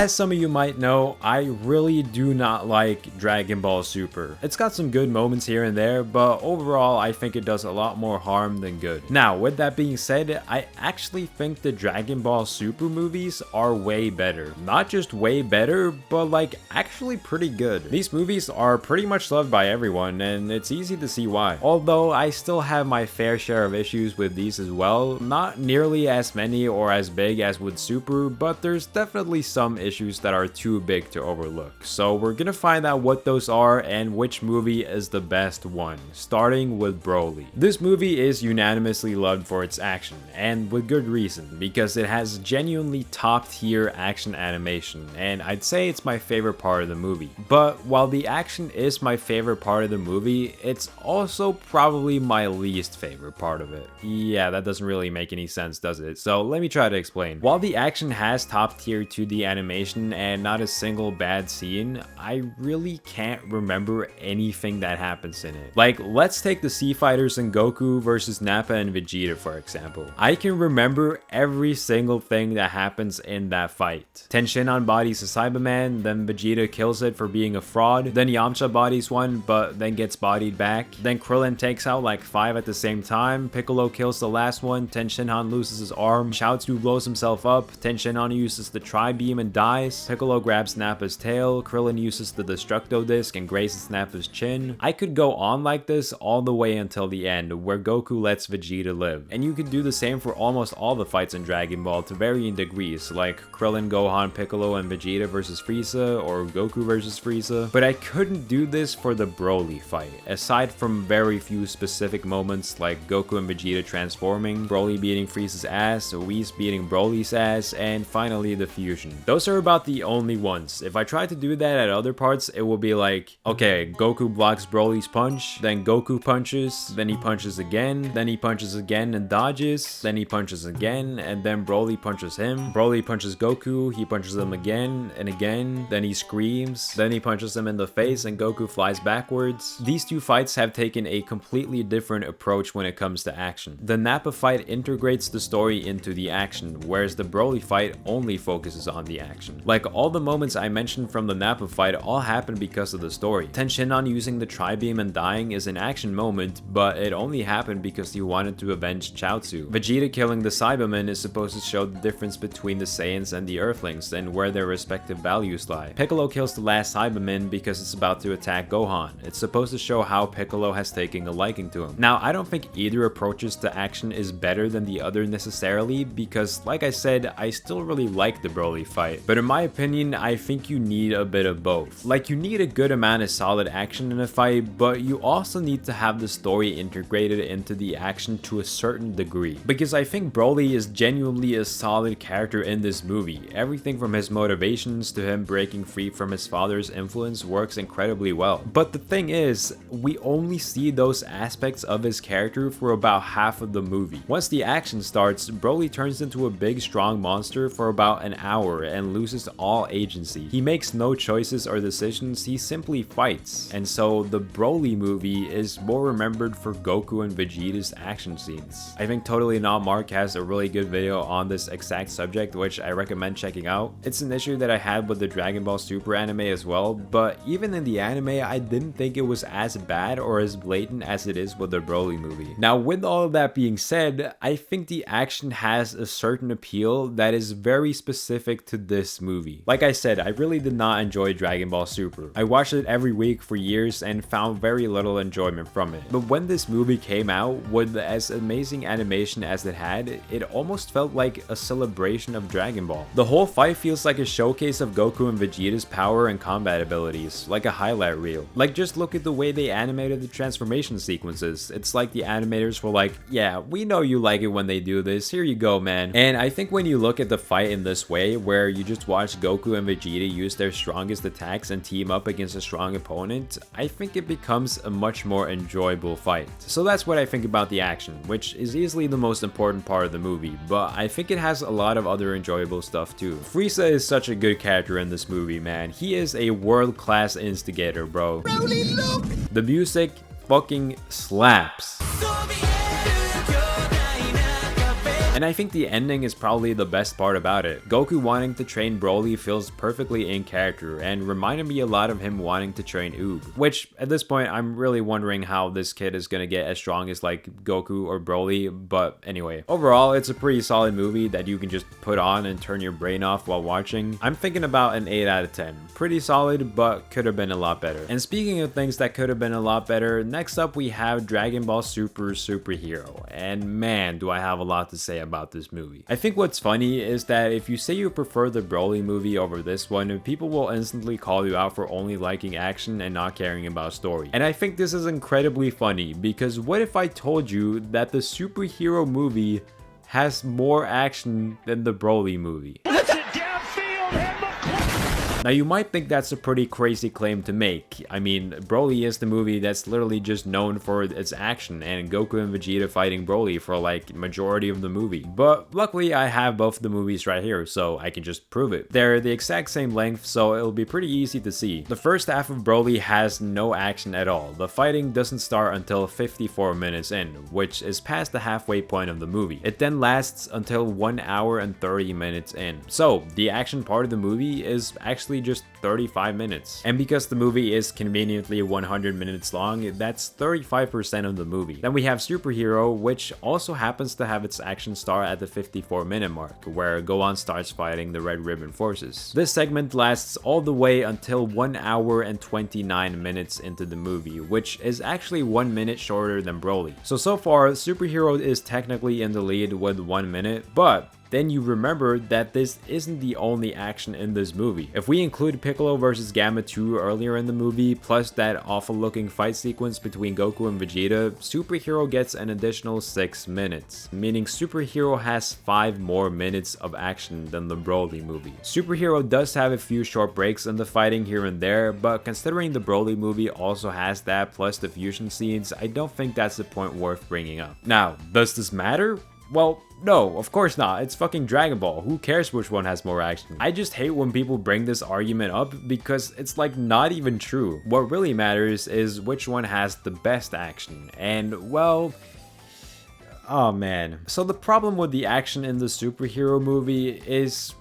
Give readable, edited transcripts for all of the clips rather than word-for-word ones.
As some of you might know, I really do not like Dragon Ball Super. It's got some good moments here and there, but overall I think it does a lot more harm than good. Now, with that being said, I actually think the Dragon Ball Super movies are way better. Not just way better, but like actually pretty good. These movies are pretty much loved by everyone, and it's easy to see why. Although I still have my fair share of issues with these as well. Not nearly as many or as big as with Super, but there's definitely some issues that are too big to overlook. So we're gonna find out what those are and which movie is the best one, starting with Broly. This movie is unanimously loved for its action, and with good reason, because it has genuinely top tier action animation, and I'd say it's my favorite part of the movie. But while the action is my favorite part of the movie, it's also probably my least favorite part of it. Yeah, that doesn't really make any sense, does it? So let me try to explain. While the action has top tier 2D animation and not a single bad scene, I really can't remember anything that happens in it. Like, let's take the Sea Fighters and Goku versus Nappa and Vegeta for example. I can remember every single thing that happens in that fight. Tenshinhan bodies a Cyberman, then Vegeta kills it for being a fraud, then Yamcha bodies one but then gets bodied back, then Krillin takes out like 5 at the same time, Piccolo kills the last one, Tenshinhan loses his arm, Chaozu blows himself up, Tenshinhan uses the Tri-Beam and dies, Piccolo grabs Nappa's tail, Krillin uses the Destructo Disc and grazes Nappa's chin. I could go on like this all the way until the end, where Goku lets Vegeta live. And you could do the same for almost all the fights in Dragon Ball to varying degrees, like Krillin, Gohan, Piccolo, and Vegeta versus Frieza, or Goku versus Frieza. But I couldn't do this for the Broly fight, aside from very few specific moments like Goku and Vegeta transforming, Broly beating Frieza's ass, Whis beating Broly's ass, and finally the fusion. Those are about the only ones. If I tried to do that at other parts, it will be like, okay, Goku blocks Broly's punch, then Goku punches, then he punches again, then he punches again and dodges, then he punches again, and then Broly punches him. Broly punches Goku, he punches him again and again, then he screams, then he punches him in the face and Goku flies backwards. These two fights have taken a completely different approach when it comes to action. The Nappa fight integrates the story into the action, whereas the Broly fight only focuses on the action. Like, all the moments I mentioned from the Nappa fight all happen because of the story. Tenshinhan using the Tri-Beam and dying is an action moment, but it only happened because he wanted to avenge Chaozu. Vegeta killing the Cybermen is supposed to show the difference between the Saiyans and the Earthlings and where their respective values lie. Piccolo kills the last Cyberman because it's about to attack Gohan. It's supposed to show how Piccolo has taken a liking to him. Now, I don't think either approaches to action is better than the other necessarily, because like I said, I still really like the Broly fight. But in my opinion, I think you need a bit of both. Like, you need a good amount of solid action in a fight, but you also need to have the story integrated into the action to a certain degree. Because I think Broly is genuinely a solid character in this movie. Everything from his motivations to him breaking free from his father's influence works incredibly well. But the thing is, we only see those aspects of his character for about half of the movie. Once the action starts, Broly turns into a big strong monster for about an hour and loses all agency. He makes no choices or decisions, he simply fights. And so the Broly movie is more remembered for Goku and Vegeta's action scenes. I think Totally Not Mark has a really good video on this exact subject, which I recommend checking out. It's an issue that I had with the Dragon Ball Super anime as well, but even in the anime, I didn't think it was as bad or as blatant as it is with the Broly movie. Now, with all of that being said, I think the action has a certain appeal that is very specific to this movie. Like I said, I really did not enjoy Dragon Ball Super. I watched it every week for years and found very little enjoyment from it. But when this movie came out, with as amazing animation as it had, it almost felt like a celebration of Dragon Ball. The whole fight feels like a showcase of Goku and Vegeta's power and combat abilities, like a highlight reel. Like, just look at the way they animated the transformation sequences. It's like the animators were like, yeah, we know you like it when they do this, here you go, man. And I think when you look at the fight in this way, where you just watch Goku and Vegeta use their strongest attacks and team up against a strong opponent, I think it becomes a much more enjoyable fight. So that's what I think about the action, which is easily the most important part of the movie, but I think it has a lot of other enjoyable stuff too. Frieza is such a good character in this movie, man. He is a world-class instigator, bro. Broly, look! The music fucking slaps. And I think the ending is probably the best part about it. Goku wanting to train Broly feels perfectly in character and reminded me a lot of him wanting to train Oob, which at this point I'm really wondering how this kid is gonna get as strong as like Goku or Broly. But anyway, overall it's a pretty solid movie that you can just put on and turn your brain off while watching. I'm thinking about an 8 out of 10. Pretty solid, but could have been a lot better. And speaking of things that could have been a lot better, next up we have Dragon Ball Super Superhero, and man do I have a lot to say about this movie. I think what's funny is that if you say you prefer the Broly movie over this one, people will instantly call you out for only liking action and not caring about story. And I think this is incredibly funny, because what if I told you that the superhero movie has more action than the Broly movie? Now you might think that's a pretty crazy claim to make. I mean, Broly is the movie that's literally just known for its action, and Goku and Vegeta fighting Broly for like majority of the movie. But luckily I have both the movies right here, so I can just prove it. They're the exact same length, so it'll be pretty easy to see. The first half of Broly has no action at all. The fighting doesn't start until 54 minutes in, which is past the halfway point of the movie. It then lasts until 1 hour and 30 minutes in. So the action part of the movie is actually just 35 minutes. And because the movie is conveniently 100 minutes long, that's 35% of the movie. Then we have Superhero, which also happens to have its action start at the 54-minute mark, where Gohan starts fighting the Red Ribbon forces. This segment lasts all the way until 1 hour and 29 minutes into the movie, which is actually 1 minute shorter than Broly. So far, Superhero is technically in the lead with 1 minute, but then you remember that this isn't the only action in this movie. If we include Piccolo vs Gamma 2 earlier in the movie, plus that awful looking fight sequence between Goku and Vegeta, Superhero gets an additional 6 minutes, meaning Superhero has 5 more minutes of action than the Broly movie. Superhero does have a few short breaks in the fighting here and there, but considering the Broly movie also has that plus the fusion scenes, I don't think that's a point worth bringing up. Now, does this matter? Well, no, of course not. It's fucking Dragon Ball. Who cares which one has more action? I just hate when people bring this argument up because it's like not even true. What really matters is which one has the best action. And well, oh man. So the problem with the action in the superhero movie is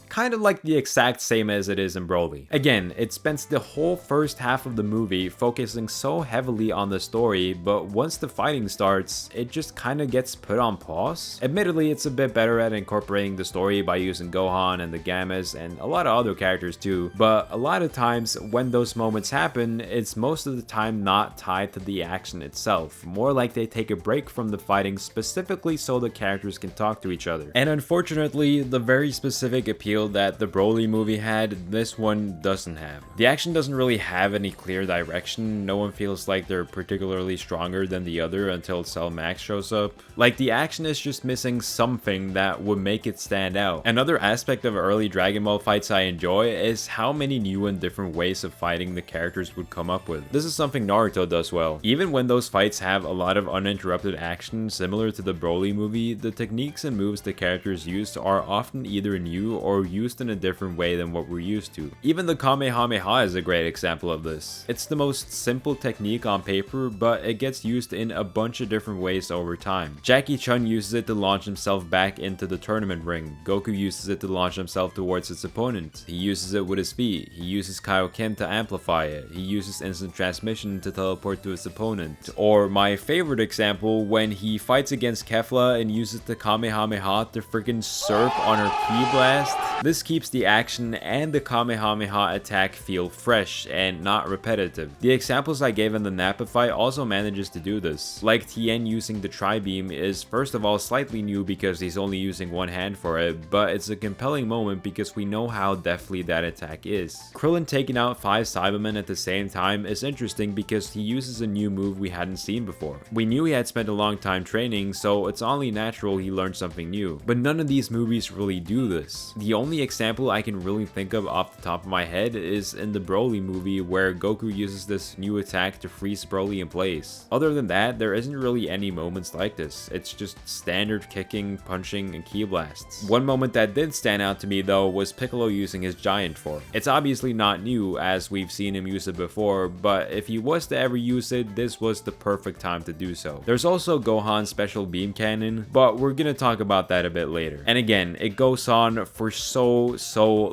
kind of like the exact same as it is in Broly. Again, it spends the whole first half of the movie focusing so heavily on the story, but once the fighting starts, it just kind of gets put on pause. Admittedly, it's a bit better at incorporating the story by using Gohan and the Gammas and a lot of other characters too, but a lot of times when those moments happen, it's most of the time not tied to the action itself, more like they take a break from the fighting specifically so the characters can talk to each other. And unfortunately, the very specific appeal that the Broly movie had, this one doesn't have. The action doesn't really have any clear direction. No one feels like they're particularly stronger than the other until Cell Max shows up. Like, the action is just missing something that would make it stand out. Another aspect of early Dragon Ball fights I enjoy is how many new and different ways of fighting the characters would come up with. This is something Naruto does well. Even when those fights have a lot of uninterrupted action similar to the Broly movie, the techniques and moves the characters use are often either new or used in a different way than what we're used to. Even the Kamehameha is a great example of this. It's the most simple technique on paper, but it gets used in a bunch of different ways over time. Jackie Chun uses it to launch himself back into the tournament ring. Goku uses it to launch himself towards his opponent. He uses it with his feet. He uses Kaioken to amplify it. He uses instant transmission to teleport to his opponent. Or my favorite example, when he fights against Kefla and uses the Kamehameha to freaking surf on her Ki Blast. This keeps the action and the Kamehameha attack feel fresh and not repetitive. The examples I gave in the Nappa fight also manages to do this. Like Tien using the Tri-Beam is first of all slightly new because he's only using one hand for it, but it's a compelling moment because we know how deftly that attack is. Krillin taking out 5 Cybermen at the same time is interesting because he uses a new move we hadn't seen before. We knew he had spent a long time training, so it's only natural he learned something new. But none of these movies really do this. The only only example I can really think of off the top of my head is in the Broly movie, where Goku uses this new attack to freeze Broly in place. Other than that, there isn't really any moments like this. It's just standard kicking, punching, and ki blasts. One moment that did stand out to me though was Piccolo using his giant form. It's obviously not new, as we've seen him use it before, but if he was to ever use it, this was the perfect time to do so. There's also Gohan's special beam cannon, but we're gonna talk about that a bit later. And again, it goes on for so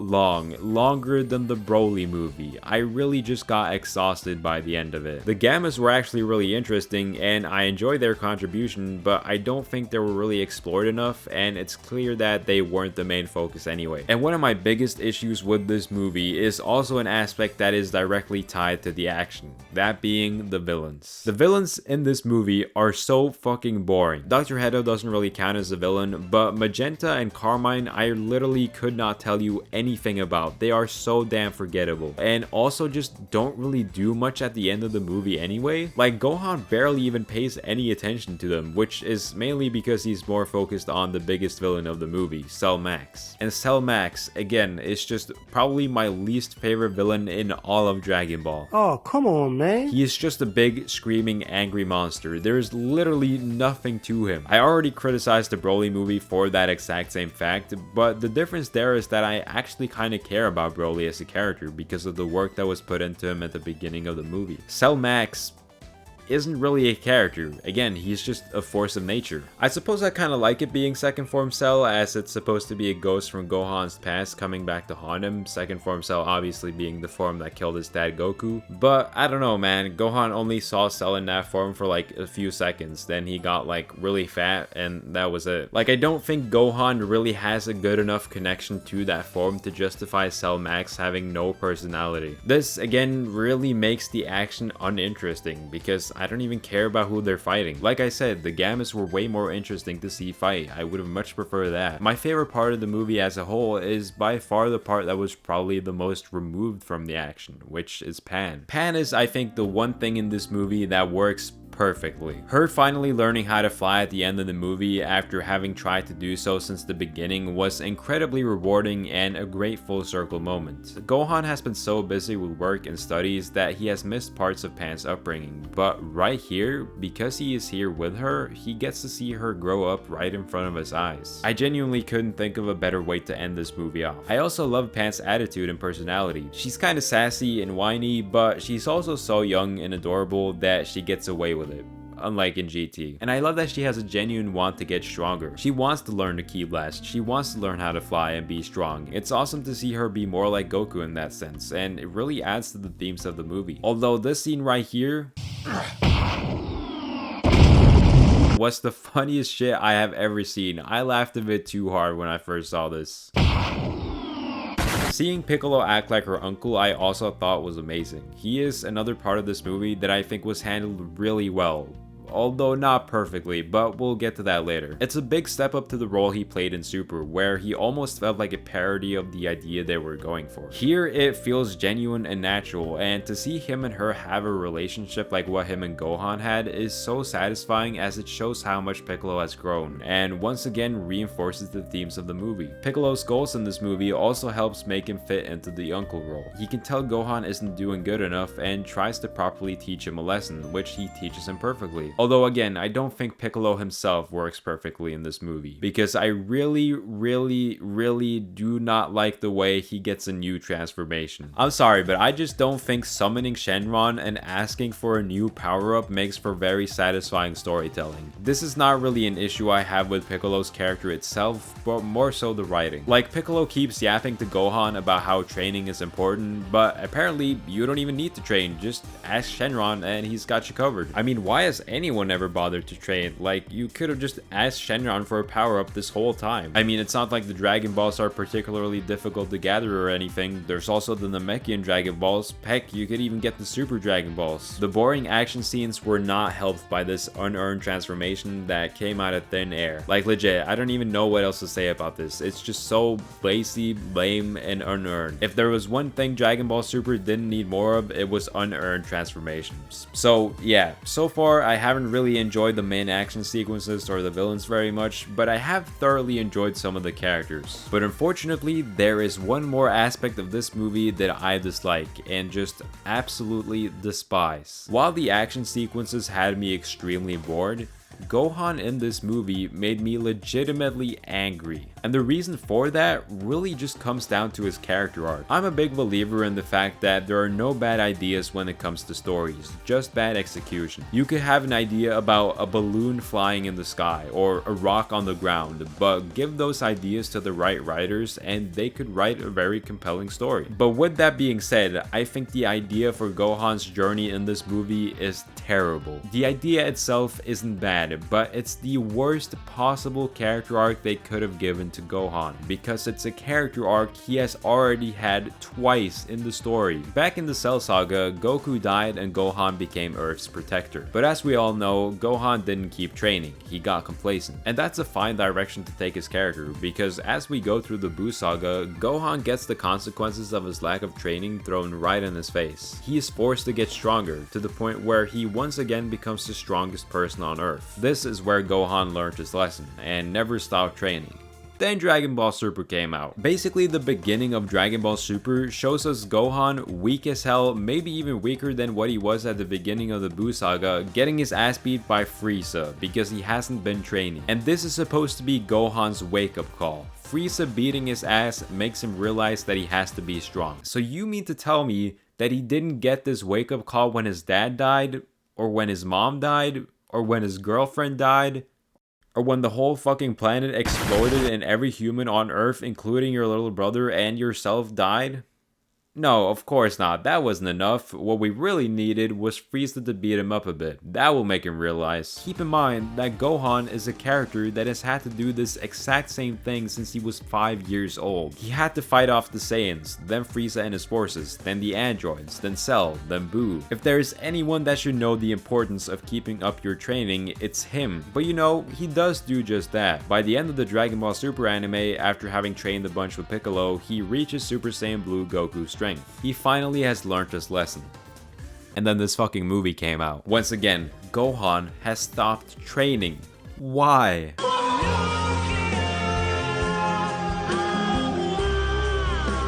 long, longer than the Broly movie. I really just got exhausted by the end of it. The Gammas were actually really interesting, and I enjoyed their contribution, but I don't think they were really explored enough, and it's clear that they weren't the main focus anyway. And one of my biggest issues with this movie is also an aspect that is directly tied to the action, that being the villains. The villains in this movie are so fucking boring. Dr. Hedo doesn't really count as a villain, but Magenta and Carmine I literally could not tell you anything about. They are so damn forgettable, and also just don't really do much at the end of the movie anyway. Like, Gohan barely even pays any attention to them, which is mainly because he's more focused on the biggest villain of the movie, Cell Max. And Cell Max, again, is just probably my least favorite villain in all of Dragon Ball. Oh, come on, man. He is just a big, screaming, angry monster. There is literally nothing to him. I already criticized the Broly movie for that exact same fact, but the difference there is that I actually kind of care about Broly as a character because of the work that was put into him at the beginning of the movie. Cell Max isn't really a character. Again, he's just a force of nature. I suppose I kind of like it being Second Form Cell, as it's supposed to be a ghost from Gohan's past coming back to haunt him. Second Form Cell obviously being the form that killed his dad Goku. But I don't know, man. Gohan only saw Cell in that form for like a few seconds. Then he got like really fat and that was it. Like, I don't think Gohan really has a good enough connection to that form to justify Cell Max having no personality. This again really makes the action uninteresting because I don't even care about who they're fighting. Like I said, the Gammas were way more interesting to see fight. I would have much preferred that. My favorite part of the movie as a whole is by far the part that was probably the most removed from the action, which is Pan. Pan is, I think, the one thing in this movie that works perfectly. Her finally learning how to fly at the end of the movie after having tried to do so since the beginning was incredibly rewarding and a great full circle moment. Gohan has been so busy with work and studies that he has missed parts of Pan's upbringing, but right here, because he is here with her, he gets to see her grow up right in front of his eyes. I genuinely couldn't think of a better way to end this movie off. I also love Pan's attitude and personality. She's kind of sassy and whiny, but she's also so young and adorable that she gets away with it, unlike in GT. And I love that she has a genuine want to get stronger. She wants to learn the Ki Blast. She wants to learn how to fly and be strong. It's awesome to see her be more like Goku in that sense, and it really adds to the themes of the movie. Although this scene right here was the funniest shit I have ever seen. I laughed a bit too hard when I first saw this. Seeing Piccolo act like her uncle, I also thought was amazing. He is another part of this movie that I think was handled really well. Although not perfectly, but we'll get to that later. It's a big step up to the role he played in Super, where he almost felt like a parody of the idea they were going for. Here, it feels genuine and natural, and to see him and her have a relationship like what him and Gohan had is so satisfying, as it shows how much Piccolo has grown, and once again reinforces the themes of the movie. Piccolo's goals in this movie also helps make him fit into the uncle role. He can tell Gohan isn't doing good enough and tries to properly teach him a lesson, which he teaches him perfectly. Although again, I don't think Piccolo himself works perfectly in this movie, because I really do not like the way he gets a new transformation. I'm sorry, but I just don't think summoning Shenron and asking for a new power-up makes for very satisfying storytelling. This is not really an issue I have with Piccolo's character itself, but more so the writing. Like, Piccolo keeps yapping to Gohan about how training is important, but apparently you don't even need to train, just ask Shenron and he's got you covered. I mean, why has anyone never bothered to train? Like, you could have just asked Shenron for a power-up this whole time. I mean, it's not like the Dragon Balls are particularly difficult to gather or anything. There's also the Namekian Dragon Balls. Heck, you could even get the Super Dragon Balls. The boring action scenes were not helped by this unearned transformation that came out of thin air. Like, legit, I don't even know what else to say about this. It's just so lazy, lame, and unearned. If there was one thing Dragon Ball Super didn't need more of, it was unearned transformations. So yeah, so far I haven't haven't really enjoyed the main action sequences or the villains very much, but I have thoroughly enjoyed some of the characters. But unfortunately, there is one more aspect of this movie that I dislike and just absolutely despise. While the action sequences had me extremely bored, Gohan in this movie made me legitimately angry. And the reason for that really just comes down to his character arc. I'm a big believer in the fact that there are no bad ideas when it comes to stories, just bad execution. You could have an idea about a balloon flying in the sky or a rock on the ground, but give those ideas to the right writers and they could write a very compelling story. But with that being said, I think the idea for Gohan's journey in this movie is terrible. The idea itself isn't bad, but it's the worst possible character arc they could have given to Gohan, because it's a character arc he has already had twice in the story. Back in the Cell Saga, Goku died and Gohan became Earth's protector. But as we all know, Gohan didn't keep training, he got complacent. And that's a fine direction to take his character, because as we go through the Buu Saga, Gohan gets the consequences of his lack of training thrown right in his face. He is forced to get stronger, to the point where he once again becomes the strongest person on Earth. This is where Gohan learned his lesson, and never stopped training. Then Dragon Ball Super came out. Basically, the beginning of Dragon Ball Super shows us Gohan weak as hell, maybe even weaker than what he was at the beginning of the Buu Saga, getting his ass beat by Frieza because he hasn't been training. And this is supposed to be Gohan's wake-up call. Frieza beating his ass makes him realize that he has to be strong. So you mean to tell me that he didn't get this wake-up call when his dad died? Or when his mom died? Or when his girlfriend died? Or when the whole fucking planet exploded and every human on Earth, including your little brother and yourself, died? No, of course not. That wasn't enough. What we really needed was Frieza to beat him up a bit. That will make him realize. Keep in mind that Gohan is a character that has had to do this exact same thing since he was 5 years old. He had to fight off the Saiyans, then Frieza and his forces, then the androids, then Cell, then Buu. If there is anyone that should know the importance of keeping up your training, it's him. But you know, he does do just that. By the end of the Dragon Ball Super anime, after having trained a bunch with Piccolo, he reaches Super Saiyan Blue Goku's strength. He finally has learned his lesson. And then this fucking movie came out. Once again, Gohan has stopped training. Why?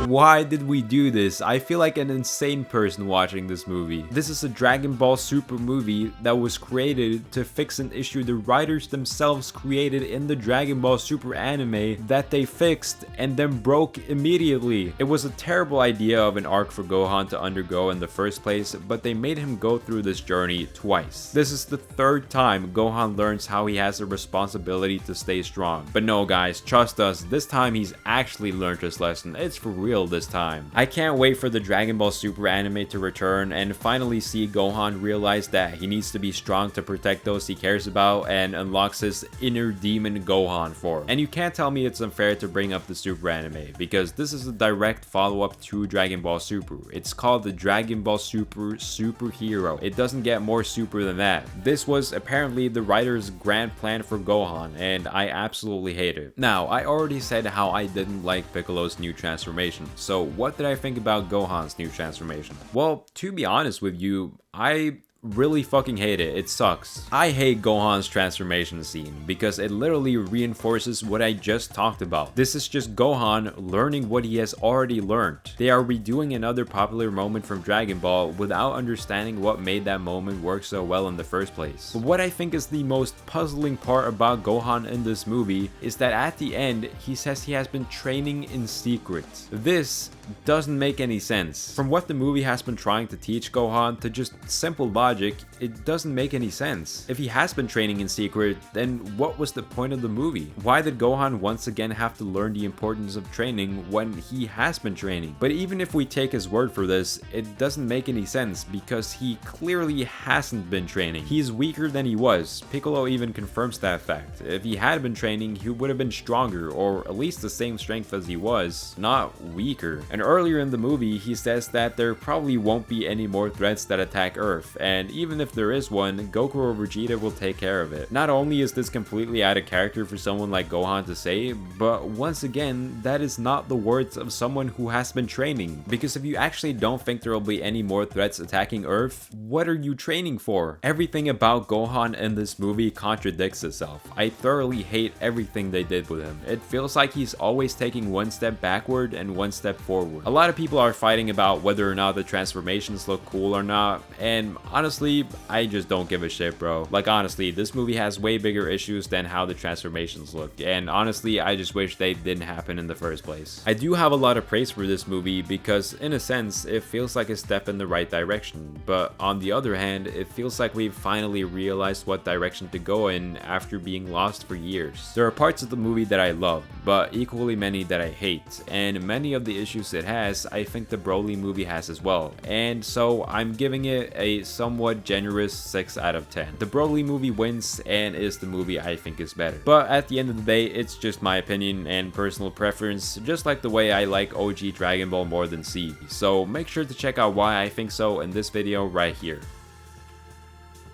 Why did we do this? I feel like an insane person watching this movie. This is a Dragon Ball Super movie that was created to fix an issue the writers themselves created in the Dragon Ball Super anime that they fixed and then broke immediately. It was a terrible idea of an arc for Gohan to undergo in the first place, but they made him go through this journey twice. This is the third time Gohan learns how he has a responsibility to stay strong. But no guys, trust us, this time he's actually learned his lesson. It's for real this time. I can't wait for the Dragon Ball Super anime to return and finally see Gohan realize that he needs to be strong to protect those he cares about and unlocks his inner demon Gohan form. And you can't tell me it's unfair to bring up the Super anime, because this is a direct follow-up to Dragon Ball Super. It's called the Dragon Ball Super Superhero. It doesn't get more super than that. This was apparently the writer's grand plan for Gohan, and I absolutely hate it. Now, I already said how I didn't like Piccolo's new transformation. So what did I think about Gohan's new transformation? Well, to be honest with you, I really fucking hate it. It sucks. I hate Gohan's transformation scene because it literally reinforces what I just talked about. This is just Gohan learning what he has already learned. They are redoing another popular moment from Dragon Ball without understanding what made that moment work so well in the first place. But what I think is the most puzzling part about Gohan in this movie is that at the end, he says he has been training in secret. This doesn't make any sense. From what the movie has been trying to teach Gohan to just simple logic, it doesn't make any sense. If he has been training in secret, then what was the point of the movie? Why did Gohan once again have to learn the importance of training when he has been training? But even if we take his word for this, it doesn't make any sense because he clearly hasn't been training. He's weaker than he was. Piccolo even confirms that fact. If he had been training, he would have been stronger, or at least the same strength as he was, not weaker. And And earlier in the movie, he says that there probably won't be any more threats that attack Earth, and even if there is one, Goku or Vegeta will take care of it. Not only is this completely out of character for someone like Gohan to say, but once again, that is not the words of someone who has been training. Because if you actually don't think there will be any more threats attacking Earth, what are you training for? Everything about Gohan in this movie contradicts itself. I thoroughly hate everything they did with him. It feels like he's always taking one step backward and one step forward. A lot of people are fighting about whether or not the transformations look cool or not, and honestly, I just don't give a shit, bro. Like, honestly, this movie has way bigger issues than how the transformations look, and honestly, I just wish they didn't happen in the first place. I do have a lot of praise for this movie because, in a sense, it feels like a step in the right direction, but on the other hand, it feels like we've finally realized what direction to go in after being lost for years. There are parts of the movie that I love, but equally many that I hate, and many of the issues it has, I think the Broly movie has as well, and so I'm giving it a somewhat generous 6 out of 10. The Broly movie wins and is the movie I think is better. But at the end of the day, it's just my opinion and personal preference, just like the way I like OG Dragon Ball more than Z. So make sure to check out why I think so in this video right here.